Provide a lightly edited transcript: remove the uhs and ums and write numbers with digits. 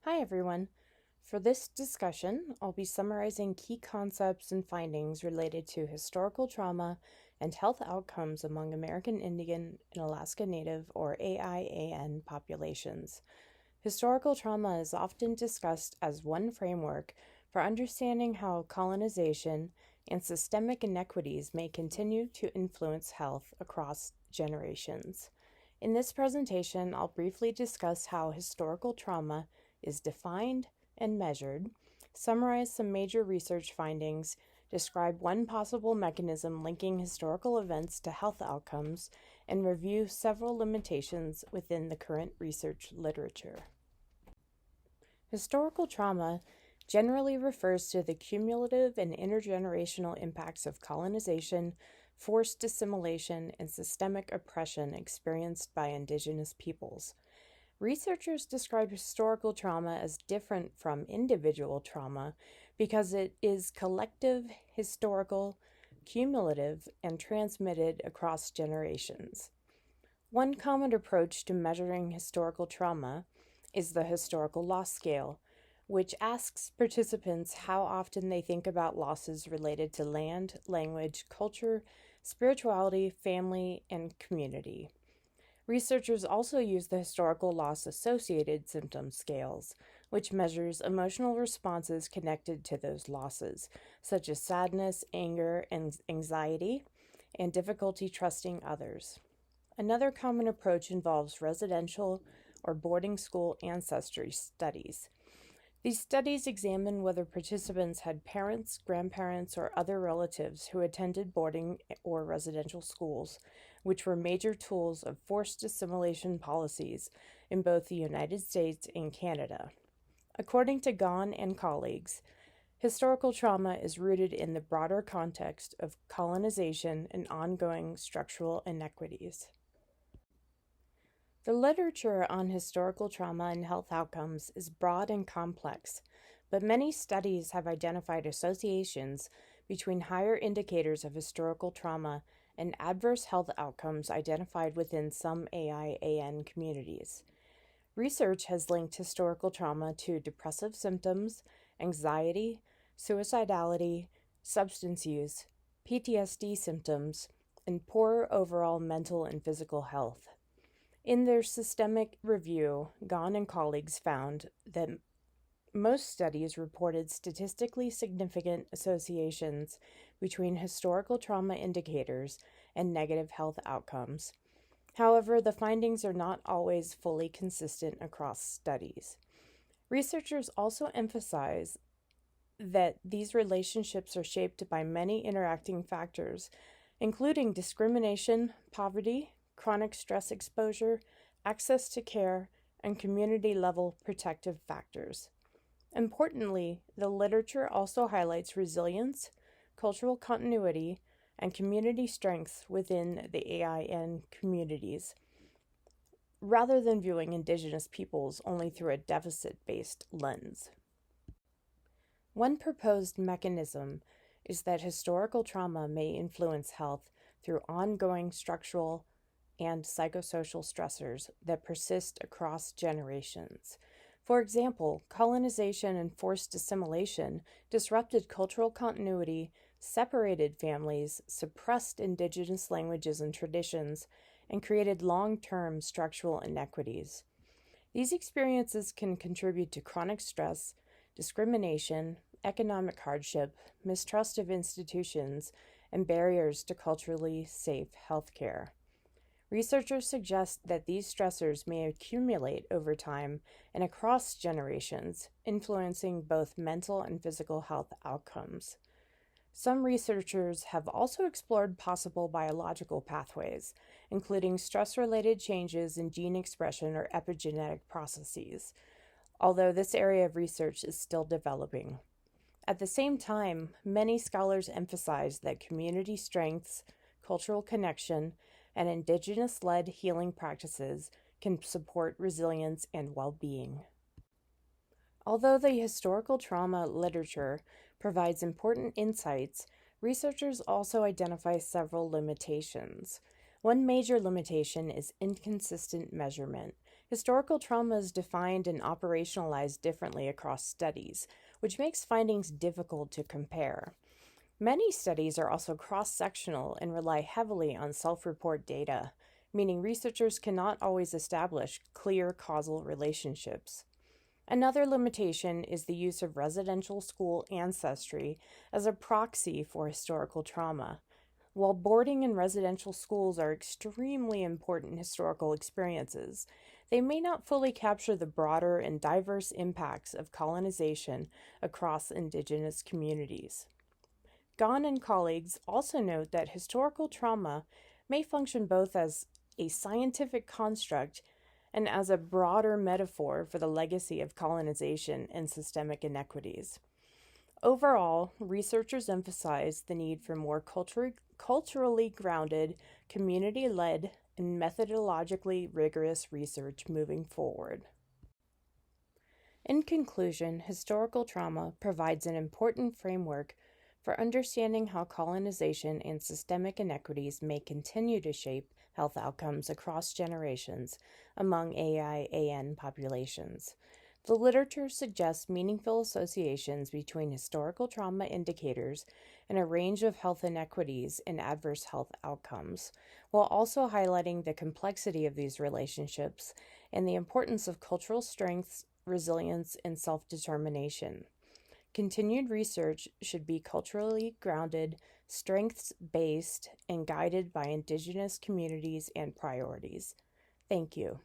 Hi, everyone. For this discussion, I'll be summarizing key concepts and findings related to historical trauma and health outcomes among American Indian and Alaska Native, or AIAN, populations. Historical trauma is often discussed as one framework for understanding how colonization and systemic inequities may continue to influence health across generations. In this presentation, I'll briefly discuss how historical trauma is defined and measured, summarize some major research findings, describe one possible mechanism linking historical events to health outcomes, and review several limitations within the current research literature. Historical trauma generally refers to the cumulative and intergenerational impacts of colonization, forced assimilation, and systemic oppression experienced by indigenous peoples. Researchers describe historical trauma as different from individual trauma because it is collective, historical, cumulative, and transmitted across generations. One common approach to measuring historical trauma is the historical loss scale, which asks participants how often they think about losses related to land, language, culture, spirituality, family, and community. Researchers also use the historical loss associated symptom scales, which measures emotional responses connected to those losses, such as sadness, anger, and anxiety, and difficulty trusting others. Another common approach involves residential or boarding school ancestry studies. These studies examine whether participants had parents, grandparents, or other relatives who attended boarding or residential schools, which were major tools of forced assimilation policies in both the United States and Canada. According to Gahn and colleagues, historical trauma is rooted in the broader context of colonization and ongoing structural inequities. The literature on historical trauma and health outcomes is broad and complex, but many studies have identified associations between higher indicators of historical trauma and adverse health outcomes identified within some AIAN communities. Research has linked historical trauma to depressive symptoms, anxiety, suicidality, substance use, PTSD symptoms, and poorer overall mental and physical health. In their systemic review, Gahn and colleagues found that most studies reported statistically significant associations between historical trauma indicators and negative health outcomes. However, the findings are not always fully consistent across studies. Researchers also emphasize that these relationships are shaped by many interacting factors, including discrimination, poverty, chronic stress exposure, access to care, and community-level protective factors. Importantly, the literature also highlights resilience, cultural continuity, and community strengths within the AIN communities, rather than viewing Indigenous peoples only through a deficit-based lens. One proposed mechanism is that historical trauma may influence health through ongoing structural and psychosocial stressors that persist across generations. For example, colonization and forced assimilation disrupted cultural continuity, separated families, suppressed Indigenous languages and traditions, and created long-term structural inequities. These experiences can contribute to chronic stress, discrimination, economic hardship, mistrust of institutions, and barriers to culturally safe healthcare. Researchers suggest that these stressors may accumulate over time and across generations, influencing both mental and physical health outcomes. Some researchers have also explored possible biological pathways, including stress-related changes in gene expression or epigenetic processes, although this area of research is still developing. At the same time, many scholars emphasize that community strengths, cultural connection, and Indigenous-led healing practices can support resilience and well-being. Although the historical trauma literature provides important insights, researchers also identify several limitations. One major limitation is inconsistent measurement, Historical trauma is defined and operationalized differently across studies, which makes findings difficult to compare. Many studies are also cross sectional and rely heavily on self report data, meaning researchers cannot always establish clear causal relationships. Another limitation is the use of residential school ancestry as a proxy for historical trauma. While boarding and residential schools are extremely important historical experiences, they may not fully capture the broader and diverse impacts of colonization across indigenous communities. Gahn and colleagues also note that historical trauma may function both as a scientific construct and as a broader metaphor for the legacy of colonization and systemic inequities. Overall, researchers emphasize the need for more culturally grounded, community led, and methodologically rigorous research moving forward. In conclusion, historical trauma provides an important framework for understanding how colonization and systemic inequities may continue to shape health outcomes across generations among AIAN populations. The literature suggests meaningful associations between historical trauma indicators and a range of health inequities and adverse health outcomes, while also highlighting the complexity of these relationships and the importance of cultural strengths, resilience, and self determination. Continued research should be culturally grounded, strengths based, and guided by Indigenous communities and priorities. Thank you.